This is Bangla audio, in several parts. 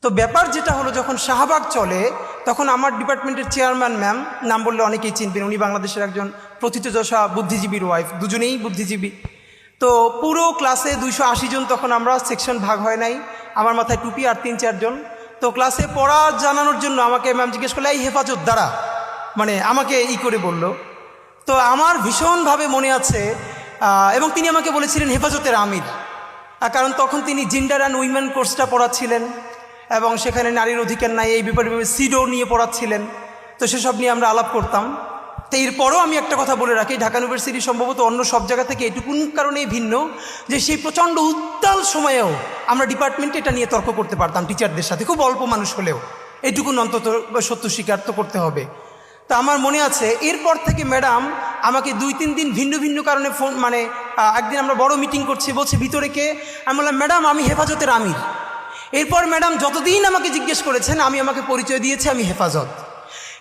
তো ব্যাপার যেটা হলো, যখন শাহবাগ চলে তখন আমার ডিপার্টমেন্টের চেয়ারম্যান ম্যাম, নাম বললে অনেকেই চিনবেন, উনি বাংলাদেশের একজন প্রথিতযশা বুদ্ধিজীবীর ওয়াইফ, দুজনেই বুদ্ধিজীবী। তো পুরো ক্লাসে 280 জন, তখন আমরা সেকশন ভাগ হয় নাই, আমার মাথায় টুপি আর 3-4 জন। তো ক্লাসে পড়া জানানোর জন্য আমাকে ম্যাম জিজ্ঞেস করলে, এই হেফাজত দ্বারা, মানে আমাকে করে বলল। তো আমার ভীষণভাবে মনে আছে, এবং তিনি আমাকে বলেছিলেন হেফাজতের আমির, কারণ তখন তিনি জেন্ডার অ্যান্ড উইমেন কোর্সটা পড়াচ্ছিলেন এবং সেখানে নারীর অধিকার নাই এই ব্যাপারে সিডো নিয়ে পড়াচ্ছিলেন। তো সেসব নিয়ে আমরা আলাপ করতাম। তো এরপরও আমি একটা কথা বলে রাখি, ঢাকা ইউনিভার্সিটি সম্ভবত অন্য সব জায়গা থেকে এটুকুন কারণেই ভিন্ন যে সেই প্রচণ্ড উত্তাল সময়েও আমরা ডিপার্টমেন্টে এটা নিয়ে তর্ক করতে পারতাম টিচারদের সাথে, খুব অল্প মানুষ হলেও এটুকুন অন্তত সত্য স্বীকার তো করতে হবে। তা আমার মনে আছে এরপর থেকে ম্যাডাম আমাকে 2-3 দিন ভিন্ন ভিন্ন কারণে ফোন, মানে একদিন আমরা বড় মিটিং করছি, বলছে ভিতরে কে, আমি বললাম ম্যাডাম আমি হেফাজতের আমির। এরপর ম্যাডাম যতদিন আমাকে জিজ্ঞেস করেছেন আমি আমাকে পরিচয় দিয়েছি আমি হেফাজত।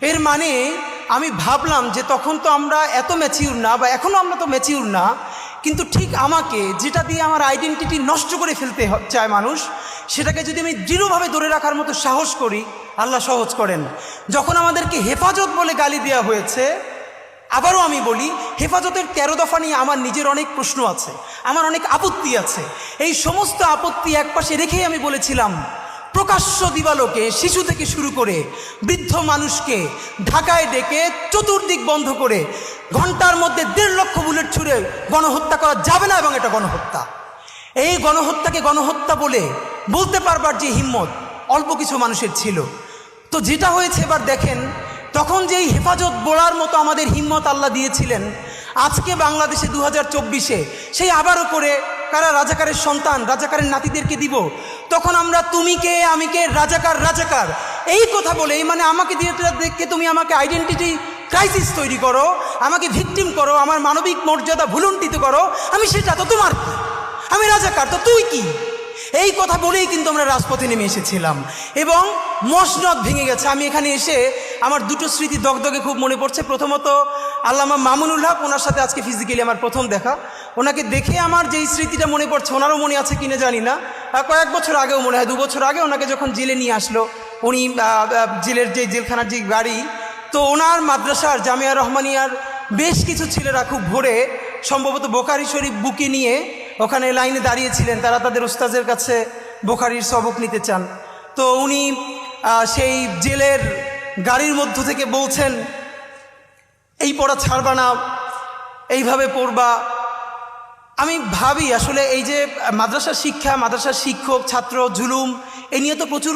এর মানে আমি ভাবলাম যে তখন তো আমরা এত ম্যাচিউর না, বা এখনও আমরা তো ম্যাচিউর না, কিন্তু ঠিক আমাকে যেটা দিয়ে আমার আইডেন্টিটি নষ্ট করে ফেলতে চায় মানুষ, সেটাকে যদি আমি দৃঢ়ভাবে ধরে রাখার মতো সাহস করি, আল্লাহ সহজ করেন। যখন আমাদেরকে হেফাজত বলে গালি দেওয়া হয়েছে, আবারও আমি বলি, হেফাজতের 13 দফা নিয়ে আমার নিজের অনেক প্রশ্ন আছে, আমার অনেক আপত্তি আছে। এই সমস্ত আপত্তি একপাশে রেখেই আমি বলেছিলাম, প্রকাশ্য দিবালোকে শিশু থেকে শুরু করে বৃদ্ধ মানুষকে ঢাকায় ডেকে চতুর্দিক বন্ধ করে ঘন্টার মধ্যে 1.5 লক্ষ বুলেট ছুঁড়ে গণহত্যা করা যাবে না, এবং এটা গণহত্যা। এই গণহত্যাকে গণহত্যা বলে বলতে পারবার যে হিম্মত অল্প কিছু মানুষের ছিল। তো যেটা হয়েছে এবার দেখেন, তখন যেই হেফাজত বলার মতো আমাদের হিম্মত আল্লাহ দিয়েছিলেন, আজকে বাংলাদেশে 2024-এ সেই আবারও করে কারা রাজাকারের সন্তান, রাজাকারের নাতিদেরকে দিব, তখন আমরা তুমি কে আমি কে, রাজাকার রাজাকার এই কথা বলে, মানে আমাকে দিয়ে দেখে তুমি আমাকে আইডেন্টিটি ক্রাইসিস তৈরি করো, আমাকে ভিকটিম করো, আমার মানবিক মর্যাদা ভুলুণ্ঠিত করো, আমি সেটা তো তোমার কি, আমি রাজাকার তো তুই কি, এই কথা বলেই কিন্তু আমরা রাজপথে নেমে এসেছিলাম এবং মসনদ ভেঙে গেছে। আমি এখানে এসে আমার 2টো স্মৃতি দগদগে খুব মনে পড়ছে। প্রথমত আল্লামা মামুনুল হক, ওনার সাথে আজকে ফিজিক্যালি আমার প্রথম দেখা। ওনাকে দেখে আমার যেই স্মৃতিটা মনে পড়ছে, ওনারও মনে আছে কিনা জানি না, কয়েক বছর আগেও মনে হয় 2 বছর আগে ওনাকে যখন জেলে নিয়ে আসলো, উনি জেলের যে জেলখানার যে গাড়ি, তো ওনার মাদ্রাসার জামিয়া রহমানিয়ার বেশ কিছু ছেলেরা খুব ভোরে সম্ভবত বোখারি শরীফ বুকে নিয়ে ওখানে লাইনে দাঁড়িয়েছিলেন, তারা তাদের উস্তাদের কাছে বোখারির সবক নিতে চান। তো উনি সেই জেলের গাড়ির মধ্য থেকে বলছেন, এই পড়া ছাড়বা না, এইভাবে পড়বা। আমি ভাবি আসলে এই যে মাদ্রাসার শিক্ষা, মাদ্রাসার শিক্ষক ছাত্র জুলুম, এই নিয়ে তো প্রচুর